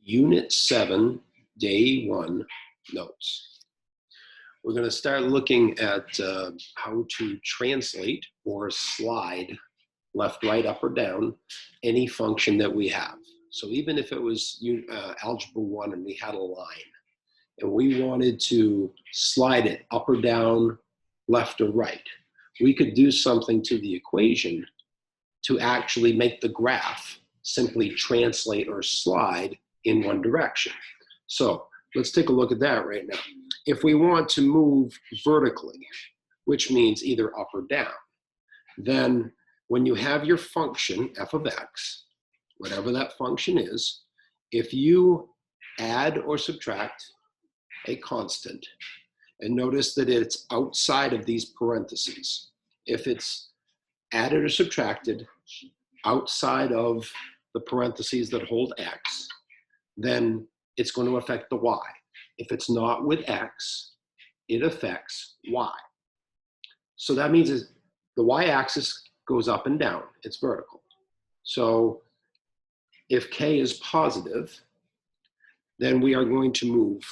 Unit 7, Day 1 notes. We're going to start looking at how to translate or slide left, right, up, or down any function that we have. So even if it was Algebra 1 and we had a line and we wanted to slide it up or down, left or right, we could do something to the equation to actually make the graph simply translate or slide in one direction. So let's take a look at that right now. If we want to move vertically, which means either up or down, then when you have your function f of x, whatever that function is, if you add or subtract a constant, and notice that it's outside of these parentheses. If it's added or subtracted outside of the parentheses that hold x, then it's going to affect the y. If it's not with x, it affects y. So that means the y-axis goes up and down. It's vertical. So if k is positive, then we are going to move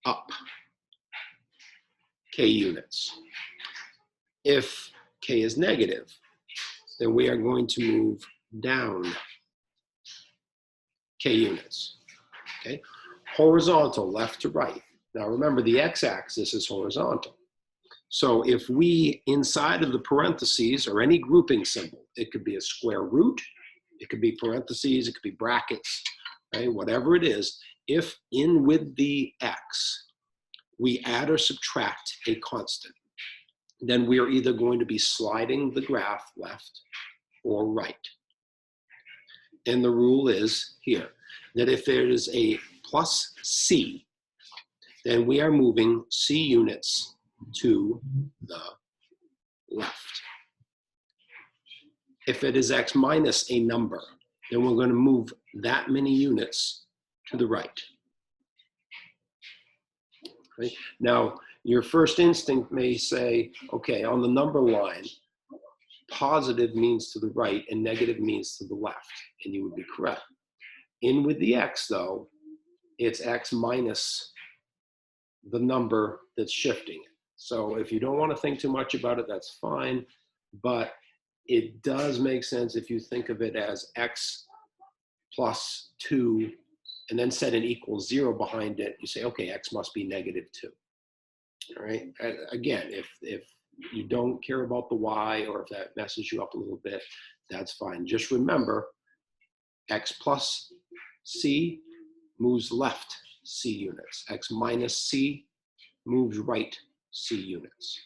up k units. If k is negative, then we are going to move down k units. Okay? Horizontal, left to right. Now remember, the x-axis is horizontal. So if we, inside of the parentheses or any grouping symbol, it could be a square root, it could be parentheses, it could be brackets, right? Whatever it is, if in with the x, we add or subtract a constant, then we are either going to be sliding the graph left or right. And the rule is here, that if there is a plus c, then we are moving c units to the left. If it is x minus a number, then we're going to move that many units to the right. Okay? Now, your first instinct may say, okay, on the number line, positive means to the right and negative means to the left, and you would be correct. In with the x, though, it's x minus the number that's shifting it. So if you don't want to think too much about it, that's fine, but it does make sense if you think of it as x plus 2 and then set an equals 0 behind it. You say, okay, x must be negative 2. All right. Again, if you don't care about the y, or if that messes you up a little bit, that's fine. Just remember, x plus c moves left c units. X minus c moves right c units.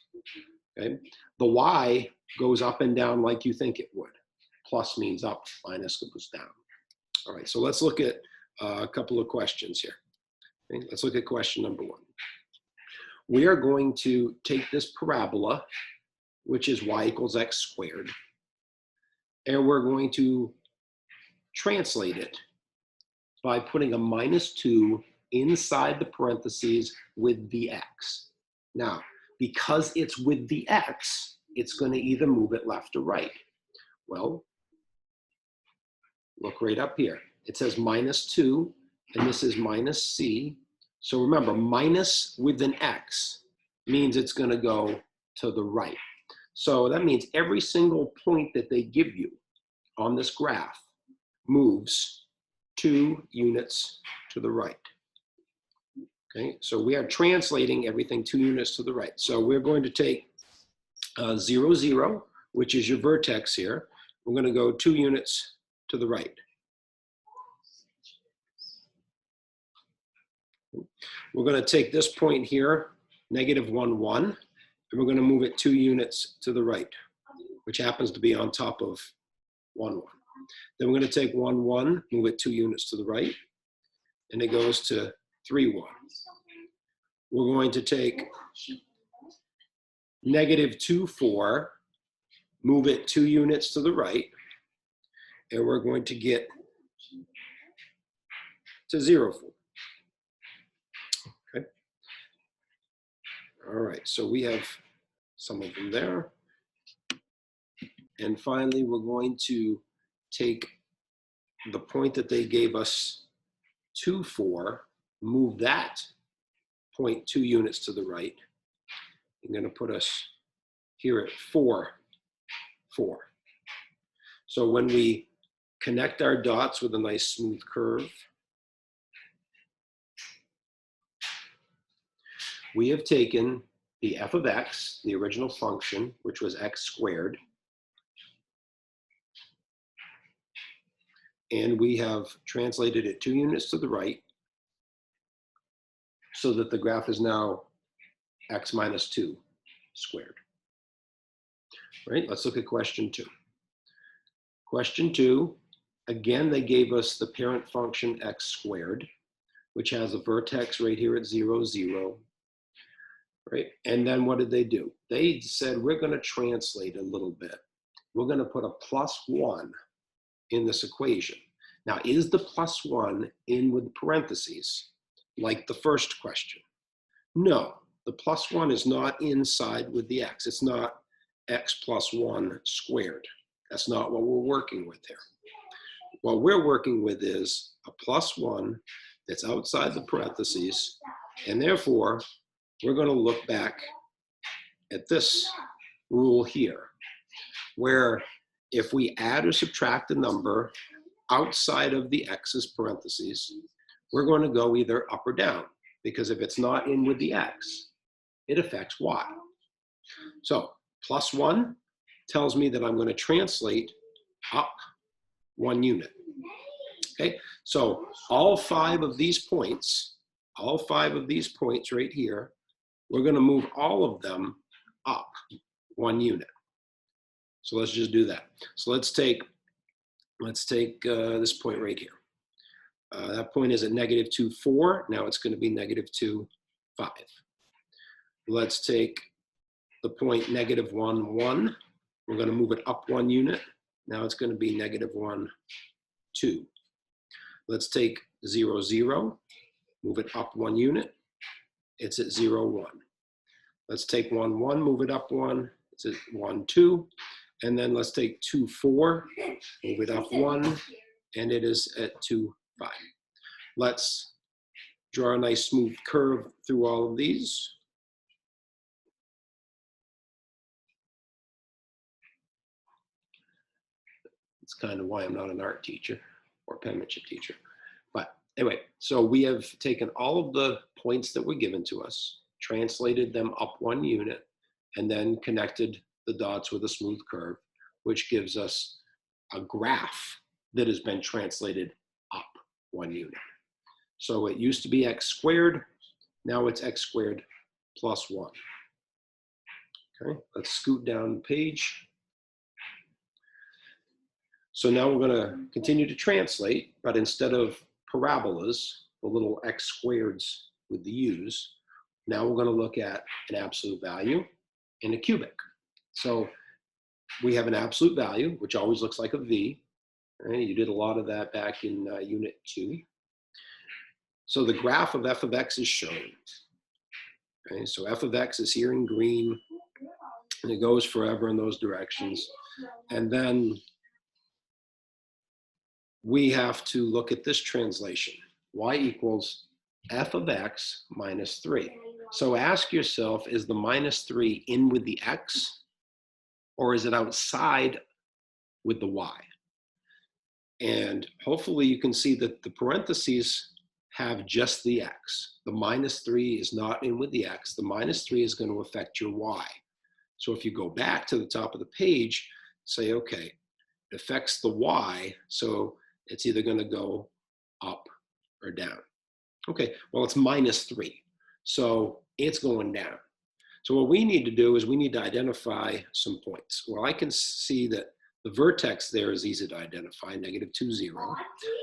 Okay. The y goes up and down like you think it would. Plus means up, minus goes down. All right, so let's look at a couple of questions here. Okay, let's look at question number 1. We are going to take this parabola, which is y equals x squared, and we're going to translate it by putting a minus 2 inside the parentheses with the x. Now, because it's with the x, it's going to either move it left or right. Well, look right up here. It says minus 2, and this is minus c. So remember, minus with an x means it's going to go to the right. So that means every single point that they give you on this graph moves 2 units to the right. Okay, so we are translating everything 2 units to the right. So we're going to take 0, 0, which is your vertex here. We're going to go 2 units to the right. We're going to take this point here, negative 1, 1, and we're going to move it 2 units to the right, which happens to be on top of 1, 1. Then we're going to take 1, 1, move it 2 units to the right, and it goes to 3, 1. We're going to take negative 2, 4, move it 2 units to the right, and we're going to get to 0, 4. Okay. All right, so we have some of them there. And finally, we're going to take the point that they gave us 2, 4, move that 0.2 units to the right. I'm going to put us here at 4, 4. So when we connect our dots with a nice smooth curve, we have taken the f of x, the original function, which was x squared, and we have translated it 2 units to the right so that the graph is now x minus 2 squared. Right, let's look at question 2. Question 2, again, they gave us the parent function x squared, which has a vertex right here at 0, 0. Right, and then what did they do? They said, we're going to translate a little bit. We're going to put a +1 in this equation. Now, is the +1 in with parentheses, like the first question? No, the +1 is not inside with the x. It's not x plus 1 squared. That's not what we're working with here. What we're working with is a +1 that's outside the parentheses, and therefore, we're going to look back at this rule here, where if we add or subtract a number outside of the x's parentheses, we're going to go either up or down, because if it's not in with the x, it affects y. So +1 tells me that I'm going to translate up 1 unit. Okay, so all 5 of these points right here, we're going to move all of them up 1 unit. So let's just do that. So let's take this point right here. That point is at -2, 4. Now it's going to be -2, 5. Let's take the point -1, 1. We're going to move it up 1 unit. Now it's going to be -1, 2. Let's take 0, 0. Move it up 1 unit. It's at 0, 1. Let's take 1, 1. Move it up 1. It's at 1, 2. And then let's take 2, 4. Move it up 1. And it is at 2, 5. Let's draw a nice smooth curve through all of these. It's kind of why I'm not an art teacher or penmanship teacher. But anyway, so we have taken all of the points that were given to us, translated them up 1 unit, and then connected the dots with a smooth curve, which gives us a graph that has been translated up 1 unit. So it used to be x squared, now it's x squared plus 1. Okay, let's scoot down the page. So now we're going to continue to translate, but instead of parabolas, the little x squareds with the u's, now we're going to look at an absolute value and a cubic. So we have an absolute value, which always looks like a v. Right? You did a lot of that back in Unit 2. So the graph of f of x is shown. Okay? So f of x is here in green, and it goes forever in those directions. And then we have to look at this translation. Y equals f of x minus 3. So ask yourself, is the minus 3 in with the x, or is it outside with the y? And hopefully you can see that the parentheses have just the x. The minus 3 is not in with the x. The minus 3 is going to affect your y. So if you go back to the top of the page, say, okay, it affects the y, so it's either going to go up or down. Okay, well, it's minus 3, so it's going down. So what we need to do is we need to identify some points. Well, I can see that the vertex there is easy to identify, -2, 0.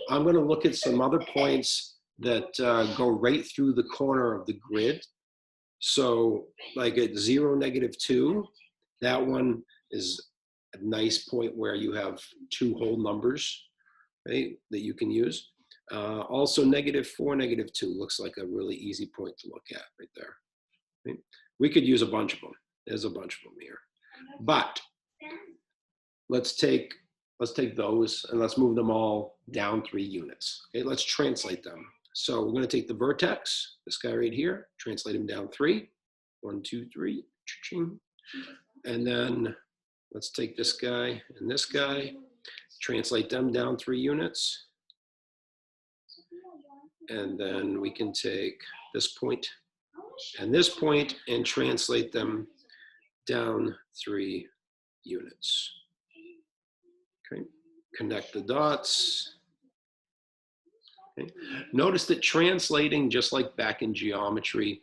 I'm going to look at some other points that go right through the corner of the grid. So like at 0, -2, that one is a nice point where you have 2 whole numbers, right, that you can use. Also -4, -2 looks like a really easy point to look at right there. Right? We could use a bunch of them. There's a bunch of them here. But let's take those and let's move them all down 3 units. Okay, let's translate them. So we're going to take the vertex, this guy right here, translate him down 3. 1, 2, 3. Cha-ching. And then let's take this guy and this guy, translate them down 3 units. And then we can take this point and translate them down 3 units. Okay, connect the dots. Okay. Notice that translating, just like back in geometry,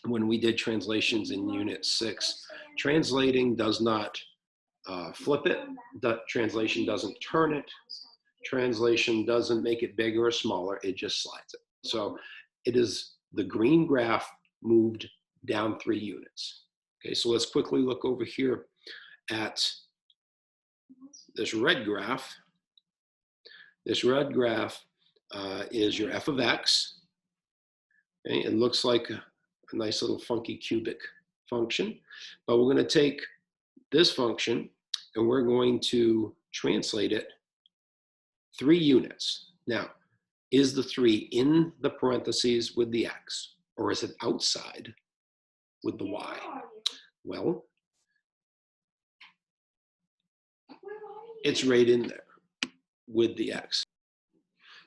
when we did translations in Unit 6, translating does not flip it. The translation doesn't turn it. Translation doesn't make it bigger or smaller. It just slides it. So it is the green graph moved down 3 units. Okay, so let's quickly look over here at this red graph. This red graph is your f of x. Okay, it looks like a nice little funky cubic function, but we're going to take this function and we're going to translate it 3 units. Now, is the 3 in the parentheses with the x, or is it outside with the y? Well, it's right in there with the x.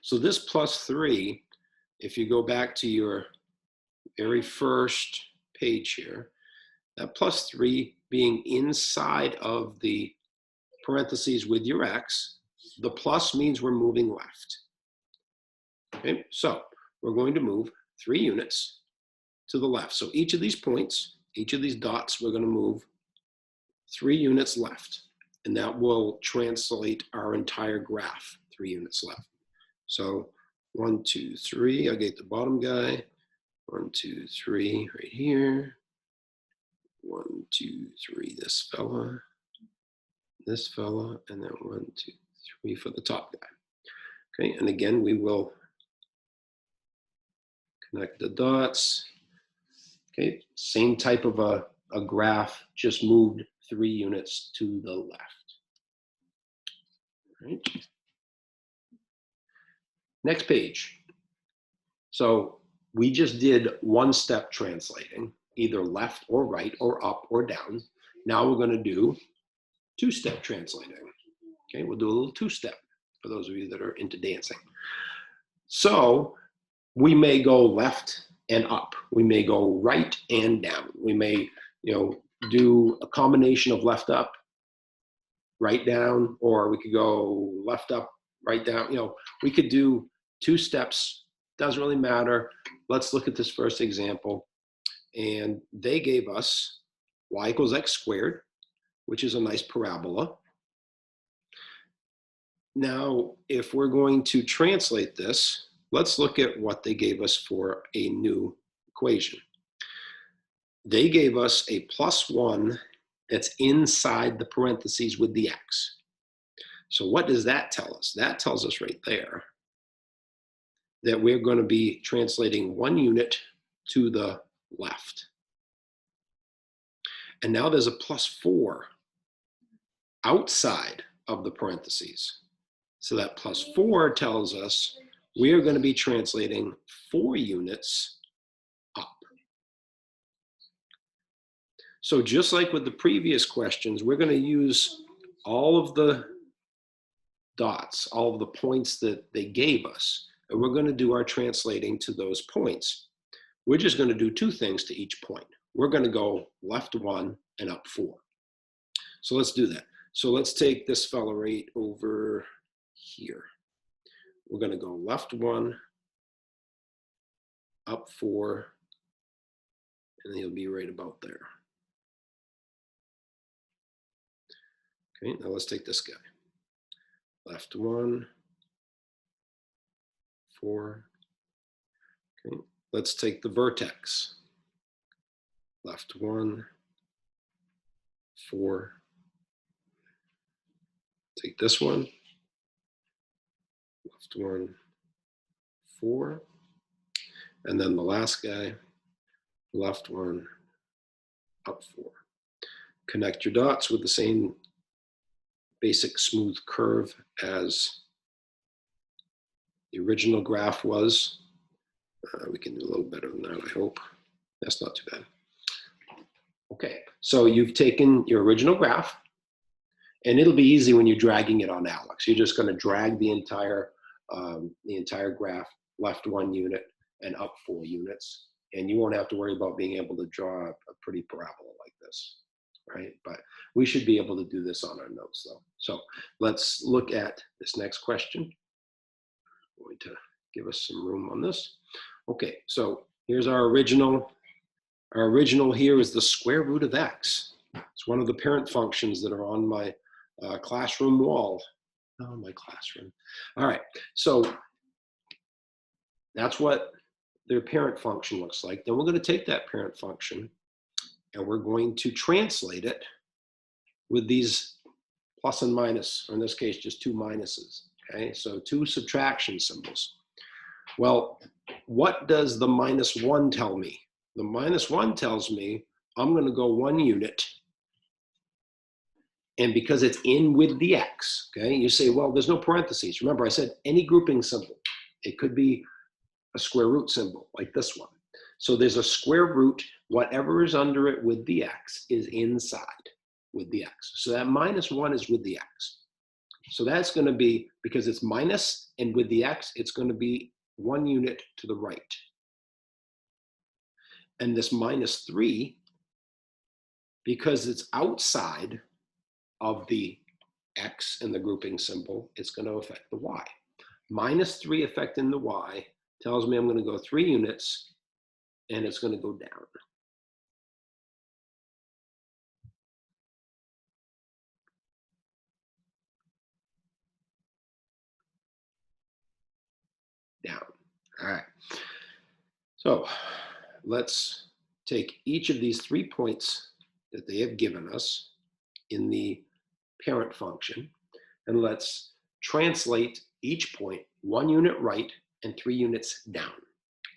So this plus 3, if you go back to your very first page here, that plus 3 being inside of the parentheses with your x, the plus means we're moving left. Okay, so we're going to move 3 units to the left. So each of these points, each of these dots, we're going to move 3 units left, and that will translate our entire graph 3 units left. So 1, 2, 3, I'll get the bottom guy. 1, 2, 3 right here. 1, 2, 3, this fella, and then 1, 2, 3 for the top guy. Okay, and again, we will connect the dots. Okay, same type of a graph, just moved 3 units to the left. All right. Next page. So we just did 1-step translating, either left or right or up or down. Now we're going to do 2-step translating. Okay, we'll do a little 2-step for those of you that are into dancing. So we may go left and up. We may go right and down. We may, do a combination of left up, right down, or we could go left up, right down. We could do 2 steps. Doesn't really matter. Let's look at this first example. And they gave us y equals x squared, which is a nice parabola. Now, if we're going to translate this, let's look at what they gave us for a new equation. They gave us a +1 that's inside the parentheses with the x. So what does that tell us? That tells us right there that we're going to be translating 1 unit to the left. And now there's a +4 outside of the parentheses. So that +4 tells us we are going to be translating 4 units up. So just like with the previous questions, we're going to use all of the dots, all of the points that they gave us, and we're going to do our translating to those points. We're just going to do 2 things to each point. We're going to go left 1 and up 4. So let's do that. So let's take this fella right over here. We're going to go left 1, up 4, and he'll be right about there. Okay, now let's take this guy. Left 1, 4. Okay, let's take the vertex. Left 1, 4. Take this one. Left 1, 4. And then the last guy, left 1, up 4. Connect your dots with the same basic smooth curve as the original graph was. We can do a little better than that, I hope. That's not too bad. Okay, so you've taken your original graph, and it'll be easy when you're dragging it on Alex. You're just going to drag the entire graph left 1 unit and up 4 units, and you won't have to worry about being able to draw a pretty parabola like this, right? But we should be able to do this on our notes, though. So let's look at this next question. I'm going to give us some room on this. Okay, so here's our original. Our original here is the square root of x. It's one of the parent functions that are on my classroom wall. Oh, my classroom. All right, so that's what their parent function looks like. Then we're going to take that parent function and we're going to translate it with these plus and minus, or in this case, just 2 minuses. Okay, so 2 subtraction symbols. Well, what does the -1 tell me? The -1 tells me I'm going to go 1 unit. And because it's in with the x, okay, you say, well, there's no parentheses. Remember, I said any grouping symbol. It could be a square root symbol like this one. So there's a square root. Whatever is under it with the x is inside with the x. So that -1 is with the x. So that's going to be, because it's minus and with the x, it's going to be 1 unit to the right. And this -3, because it's outside of the x and the grouping symbol, it's going to affect the y. -3 affecting the y tells me I'm going to go 3 units, and it's going to go down. Down. All right. So let's take each of these 3 points that they have given us in the parent function, and let's translate each point 1 unit right and 3 units down.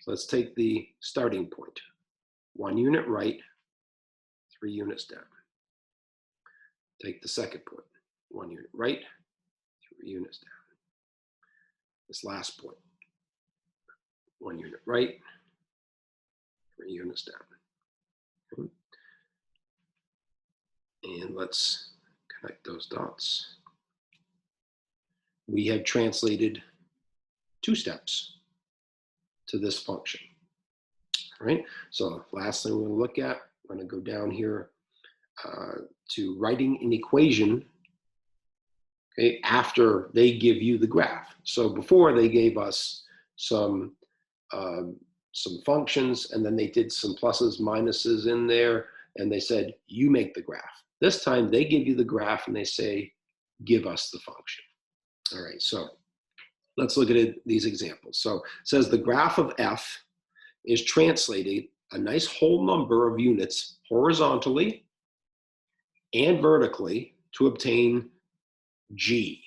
So let's take the starting point. 1 unit right, 3 units down. Take the second point. 1 unit right, 3 units down. This last point. 1 unit right, 3 units down. Okay. And let's connect those dots. We have translated 2 steps to this function. All right, so last thing we're going to look at, we're going to go down here to writing an equation, okay, after they give you the graph. So before, they gave us some functions, and then they did some pluses, minuses in there, and they said, you make the graph. This time they give you the graph and they say, give us the function. All right, so let's look at these examples. So it says the graph of f is translated a nice whole number of units horizontally and vertically to obtain g.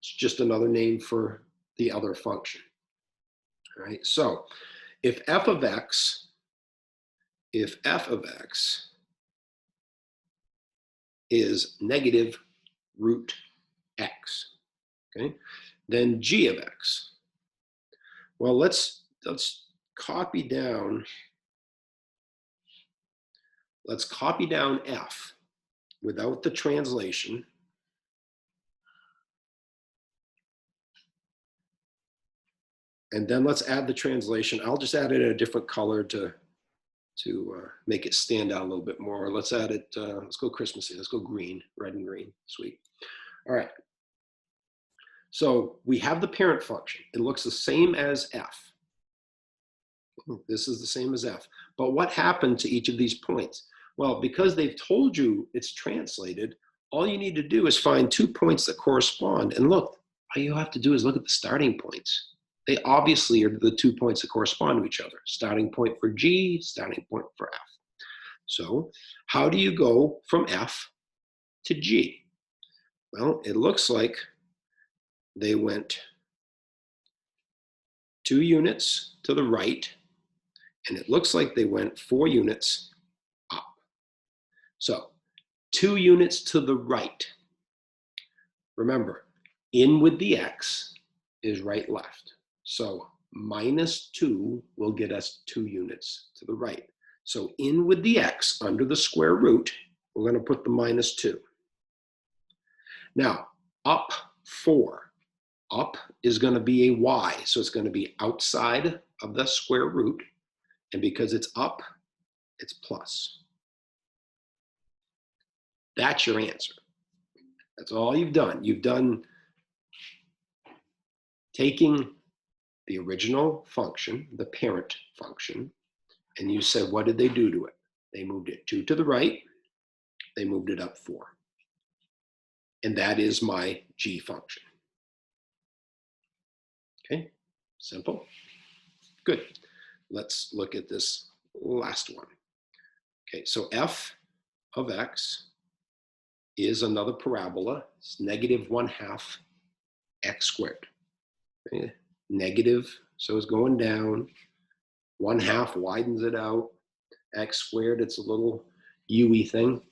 It's just another name for the other function. All right, so if f of x is negative root x, okay, then g of x. Well, let's copy down. Let's copy down f without the translation. And then let's add the translation. I'll just add it in a different color to make it stand out a little bit more. Let's add it, let's go Christmassy. Let's go green, red and green, sweet. All right. So we have the parent function. It looks the same as f. This is the same as f. But what happened to each of these points? Well, because they've told you it's translated, all you need to do is find 2 points that correspond. And look, all you have to do is look at the starting points. They obviously are the 2 points that correspond to each other. Starting point for G, starting point for F. So how do you go from F to G? Well, it looks like they went 2 units to the right, and it looks like they went 4 units up. So 2 units to the right. Remember, in with the X is right, left. So minus 2 will get us 2 units to the right. So in with the x under the square root, we're going to put the minus 2. Now, up 4. Up is going to be a y, so it's going to be outside of the square root. And because it's up, it's plus. That's your answer. That's all you've done. You've done taking the original function, the parent function, and you said, what did they do to it? They moved it 2 to the right. They moved it up 4. And that is my g function. Okay, simple. Good. Let's look at this last one. Okay, so f of x is another parabola. It's negative 1/2 x squared. Okay. Negative, so it's going down. 1/2 widens it out. X squared, it's a little u-y thing,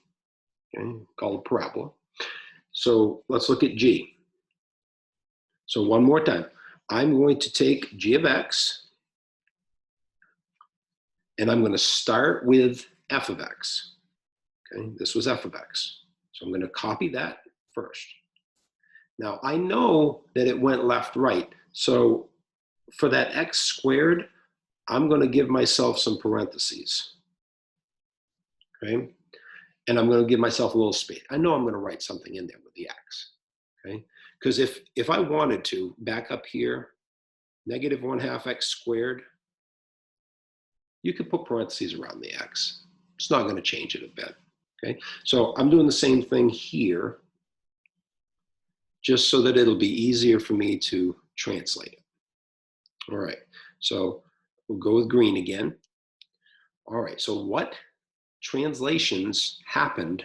okay, called a parabola. So let's look at g. So one more time. I'm going to take g of x, and I'm going to start with f of x. Okay, this was f of x. So I'm going to copy that first. Now I know that it went left, right. So for that x squared, I'm going to give myself some parentheses. Okay, and I'm going to give myself a little space. I know I'm going to write something in there with the x. Okay, because if I wanted to, back up here, negative 1/2 x squared, you could put parentheses around the x. It's not going to change it a bit. Okay, so I'm doing the same thing here, just so that it'll be easier for me to translate it. All right, so we'll go with green again. All right, so what translations happened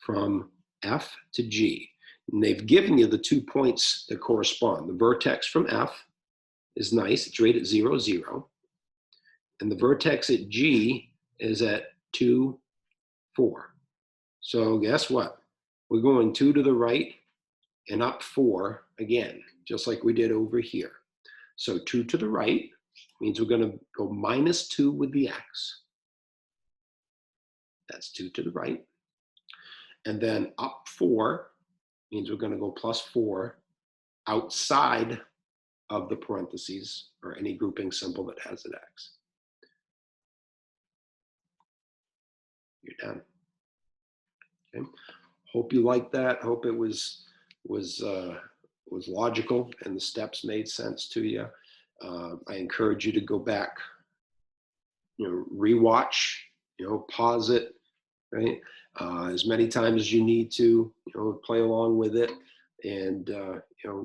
from F to G? And they've given you the 2 points that correspond. The vertex from F is nice, it's right at 0, 0. And the vertex at G is at 2, 4. So guess what? We're going 2 to the right and up 4 again, just like we did over here. So 2 to the right means we're going to go minus 2 with the x. That's 2 to the right. And then up 4 means we're going to go plus 4 outside of the parentheses or any grouping symbol that has an x. You're done. Okay. Hope you liked that. Hope it was logical and the steps made sense to you. I encourage you to go back, rewatch, pause it, right? As many times as you need to, play along with it, and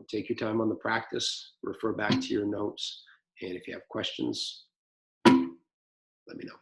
take your time on the practice. Refer back to your notes, and if you have questions, let me know.